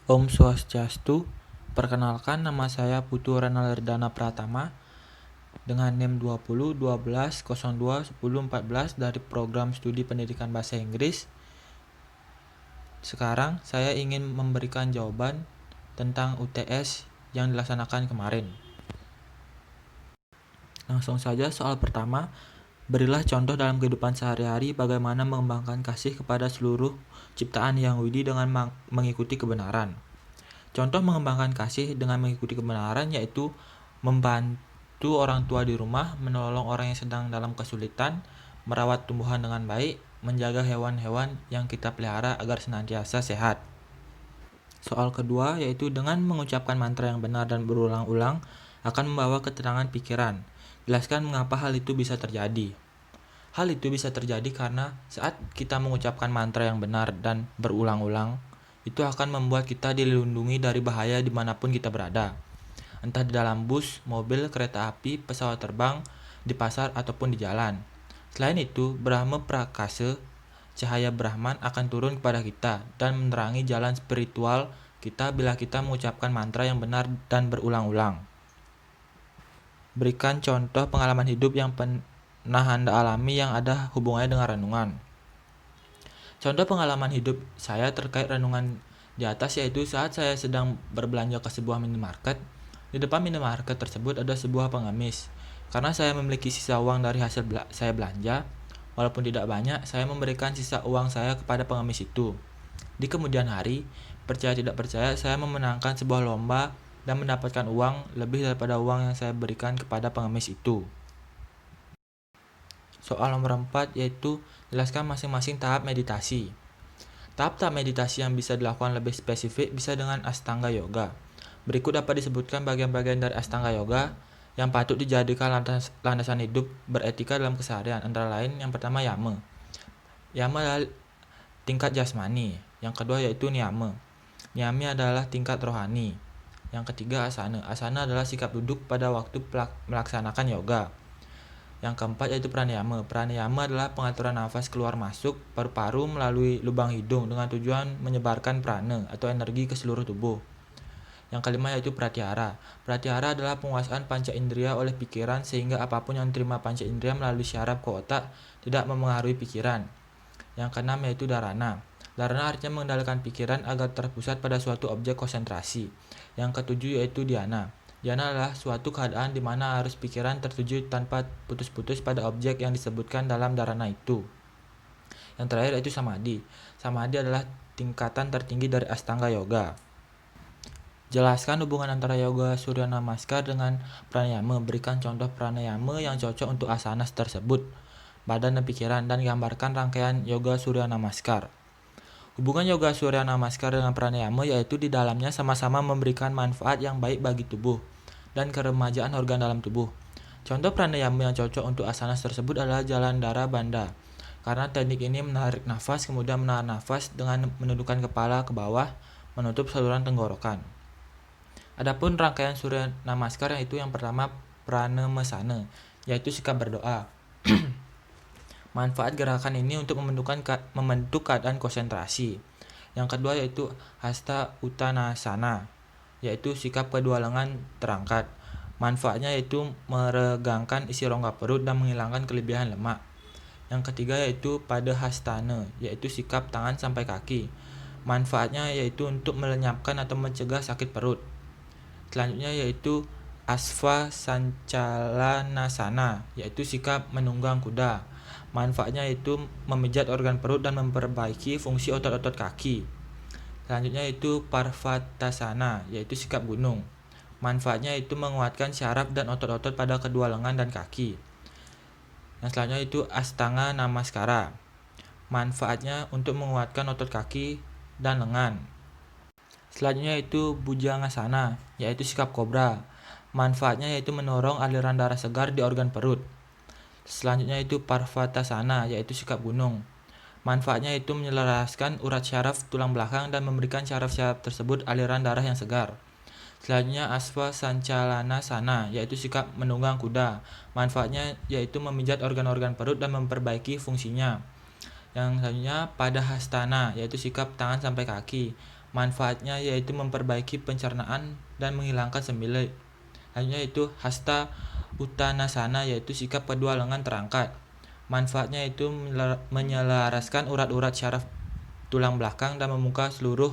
Om Swastiastu, perkenalkan nama saya Putu Renaldana Pratama dengan NIM 20 12 02 10 14 dari program studi pendidikan bahasa Inggris. Sekarang saya ingin memberikan jawaban tentang UTS yang dilaksanakan kemarin. Langsung saja soal pertama, berilah contoh dalam kehidupan sehari-hari bagaimana mengembangkan kasih kepada seluruh ciptaan Yang Widi dengan mengikuti kebenaran. Contoh mengembangkan kasih dengan mengikuti kebenaran yaitu membantu orang tua di rumah, menolong orang yang sedang dalam kesulitan, merawat tumbuhan dengan baik, menjaga hewan-hewan yang kita pelihara agar senantiasa sehat. Soal kedua yaitu dengan mengucapkan mantra yang benar dan berulang-ulang akan membawa ketenangan pikiran. Jelaskan mengapa hal itu bisa terjadi. Hal itu bisa terjadi karena saat kita mengucapkan mantra yang benar dan berulang-ulang, itu akan membuat kita dilindungi dari bahaya dimanapun kita berada. Entah di dalam bus, mobil, kereta api, pesawat terbang, di pasar, ataupun di jalan. Selain itu, Brahma Prakasa, cahaya Brahman akan turun kepada kita dan menerangi jalan spiritual kita bila kita mengucapkan mantra yang benar dan berulang-ulang. Berikan contoh pengalaman hidup yang pernah Anda alami yang ada hubungannya dengan renungan. Contoh pengalaman hidup saya terkait renungan di atas yaitu saat saya sedang berbelanja ke sebuah minimarket. Di depan minimarket tersebut ada sebuah pengemis. Karena saya memiliki sisa uang dari hasil saya belanja, walaupun tidak banyak, saya memberikan sisa uang saya kepada pengemis itu. Di kemudian hari, percaya tidak percaya, saya memenangkan sebuah lomba dan mendapatkan uang lebih daripada uang yang saya berikan kepada pengemis itu. Soal nomor 4 yaitu jelaskan masing-masing tahap meditasi. Tahap-tahap meditasi yang bisa dilakukan lebih spesifik bisa dengan Ashtanga Yoga. Berikut dapat disebutkan bagian-bagian dari Ashtanga Yoga yang patut dijadikan landasan hidup beretika dalam keseharian. Antara lain, yang pertama Yama. Yama adalah tingkat jasmani. Yang kedua yaitu Niyama. Niyami adalah tingkat rohani. Yang ketiga Asana. Asana adalah sikap duduk pada waktu melaksanakan yoga. Yang keempat yaitu pranayama. Pranayama adalah pengaturan nafas keluar masuk paru-paru melalui lubang hidung dengan tujuan menyebarkan prana atau energi ke seluruh tubuh. Yang kelima yaitu pratyahara. Pratyahara adalah penguasaan panca indera oleh pikiran sehingga apapun yang diterima panca indera melalui syaraf ke otak tidak memengaruhi pikiran. Yang keenam yaitu dharana. Dharana artinya mengendalikan pikiran agar terpusat pada suatu objek konsentrasi. Yang ketujuh yaitu dhyana. Dhyana adalah suatu keadaan di mana arus pikiran tertuju tanpa putus-putus pada objek yang disebutkan dalam dharana itu. Yang terakhir yaitu samadhi. Samadhi adalah tingkatan tertinggi dari Ashtanga Yoga. Jelaskan hubungan antara yoga Surya Namaskar dengan pranayama. Berikan contoh pranayama yang cocok untuk asanas tersebut, badan dan pikiran, dan gambarkan rangkaian yoga Surya Namaskar. Hubungan yoga Surya Namaskar dengan pranayama yaitu di dalamnya sama-sama memberikan manfaat yang baik bagi tubuh dan keremajaan organ dalam tubuh. Contoh pranayama yang cocok untuk asanas tersebut adalah jalan dara banda. Karena teknik ini menarik nafas kemudian menahan nafas dengan menundukkan kepala ke bawah, menutup saluran tenggorokan. Adapun rangkaian Surya Namaskar yaitu yang pertama Pranamasana, yaitu sikap berdoa. Manfaat gerakan ini untuk membentuk keadaan konsentrasi. Yang kedua yaitu Hasta Uttanasana, yaitu sikap kedua lengan terangkat. Manfaatnya yaitu meregangkan isi rongga perut dan menghilangkan kelebihan lemak. Yang ketiga yaitu Padahastana, yaitu sikap tangan sampai kaki. Manfaatnya yaitu untuk melenyapkan atau mencegah sakit perut. Selanjutnya yaitu Asva Sancalanasana, yaitu sikap menunggang kuda. Manfaatnya yaitu memijat organ perut dan memperbaiki fungsi otot-otot kaki. Selanjutnya yaitu Parvatasana, yaitu sikap gunung. Manfaatnya yaitu menguatkan syaraf dan otot-otot pada kedua lengan dan kaki. Yang selanjutnya itu Ashtanga Namaskara. Manfaatnya untuk menguatkan otot kaki dan lengan. Selanjutnya itu Bhujangasana, yaitu sikap kobra. Manfaatnya yaitu mendorong aliran darah segar di organ perut. Selanjutnya itu Parvatasana, yaitu sikap gunung. Manfaatnya itu menyelaraskan urat syaraf tulang belakang dan memberikan syaraf-syaraf tersebut aliran darah yang segar. Selanjutnya Asva Sancalanasana, yaitu sikap menunggang kuda. Manfaatnya yaitu memijat organ-organ perut dan memperbaiki fungsinya. Yang selanjutnya Padahastana, yaitu sikap tangan sampai kaki. Manfaatnya yaitu memperbaiki pencernaan dan menghilangkan sembelit. Hanya itu hasta uttanasana yaitu sikap kedua lengan terangkat. Manfaatnya itu menyelaraskan urat-urat syaraf tulang belakang dan membuka seluruh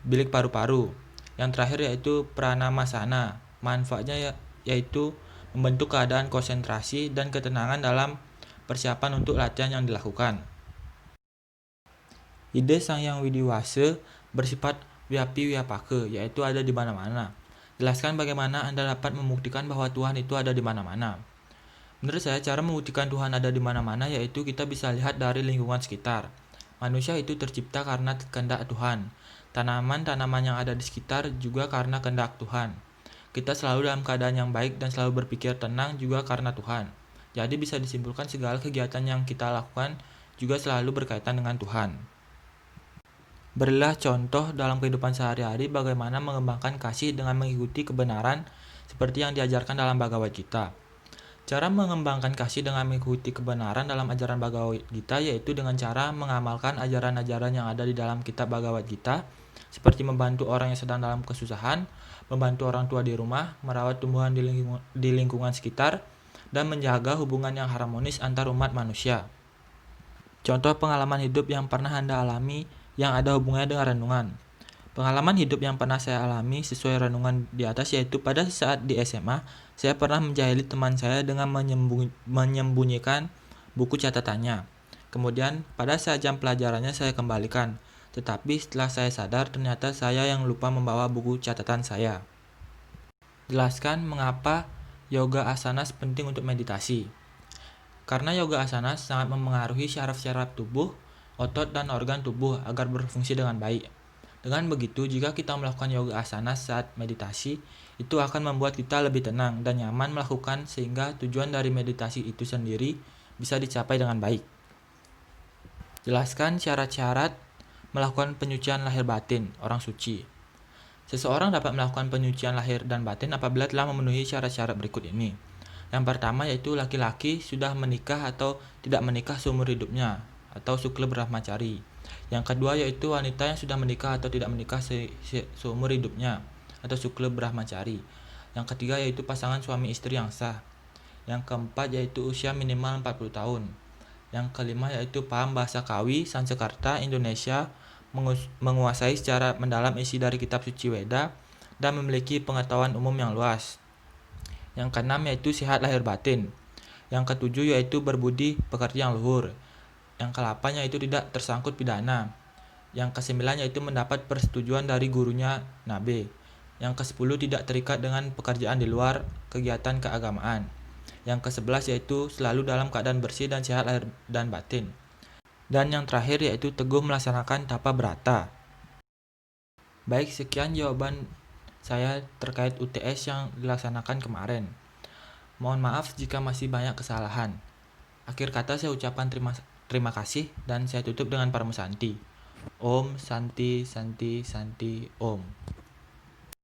bilik paru-paru. Yang terakhir yaitu pranamasana. Manfaatnya yaitu membentuk keadaan konsentrasi dan ketenangan dalam persiapan untuk latihan yang dilakukan. Ide Sang Hyang Widiwasa bersifat Vyapi Vyapaka, yaitu ada di mana-mana. Jelaskan bagaimana Anda dapat membuktikan bahwa Tuhan itu ada di mana-mana. Menurut saya, cara membuktikan Tuhan ada di mana-mana yaitu kita bisa lihat dari lingkungan sekitar. Manusia itu tercipta karena kehendak Tuhan. Tanaman-tanaman yang ada di sekitar juga karena kehendak Tuhan. Kita selalu dalam keadaan yang baik dan selalu berpikir tenang juga karena Tuhan. Jadi bisa disimpulkan segala kegiatan yang kita lakukan juga selalu berkaitan dengan Tuhan. Berilah contoh dalam kehidupan sehari-hari bagaimana mengembangkan kasih dengan mengikuti kebenaran seperti yang diajarkan dalam Bhagavad Gita. Cara mengembangkan kasih dengan mengikuti kebenaran dalam ajaran Bhagavad Gita yaitu dengan cara mengamalkan ajaran-ajaran yang ada di dalam kitab Bhagavad Gita, seperti membantu orang yang sedang dalam kesusahan, membantu orang tua di rumah, merawat tumbuhan di lingkungan sekitar, dan menjaga hubungan yang harmonis antar umat manusia. Contoh pengalaman hidup yang pernah Anda alami yang ada hubungannya dengan renungan. Pengalaman hidup yang pernah saya alami sesuai renungan di atas yaitu pada saat di SMA, saya pernah menjahili teman saya dengan menyembunyikan buku catatannya. Kemudian pada saat jam pelajarannya saya kembalikan, tetapi setelah saya sadar ternyata saya yang lupa membawa buku catatan saya. Jelaskan mengapa yoga asanas penting untuk meditasi. Karena yoga asanas sangat memengaruhi syaraf-syaraf tubuh, otot dan organ tubuh agar berfungsi dengan baik. Dengan begitu, jika kita melakukan yoga asana saat meditasi, itu akan membuat kita lebih tenang dan nyaman melakukan sehingga tujuan dari meditasi itu sendiri bisa dicapai dengan baik. Jelaskan syarat-syarat melakukan penyucian lahir batin orang suci. Seseorang dapat melakukan penyucian lahir dan batin apabila telah memenuhi syarat-syarat berikut ini. Yang pertama yaitu laki-laki sudah menikah atau tidak menikah seumur hidupnya, atau Sukla Brahmacari. Yang kedua yaitu wanita yang sudah menikah atau tidak menikah seumur hidupnya, atau Sukla Brahmacari. Yang ketiga yaitu pasangan suami istri yang sah. Yang keempat yaitu usia minimal 40 tahun. Yang kelima yaitu paham bahasa Kawi, Sanskerta, Indonesia, menguasai secara mendalam isi dari kitab suci Weda, dan memiliki pengetahuan umum yang luas. Yang keenam yaitu sehat lahir batin. Yang ketujuh yaitu berbudi pekerti yang luhur. Yang ke-8 yaitu tidak tersangkut pidana. Yang ke-9 yaitu mendapat persetujuan dari gurunya Nabe. Yang ke-10 tidak terikat dengan pekerjaan di luar kegiatan keagamaan. Yang ke-11 yaitu selalu dalam keadaan bersih dan sehat lahir dan batin. Dan yang terakhir yaitu teguh melaksanakan tapa brata. Baik, sekian jawaban saya terkait UTS yang dilaksanakan kemarin. Mohon maaf jika masih banyak kesalahan. Akhir kata saya ucapkan terima kasih dan saya tutup dengan Paramo Santi. Om Santi Santi Santi Om.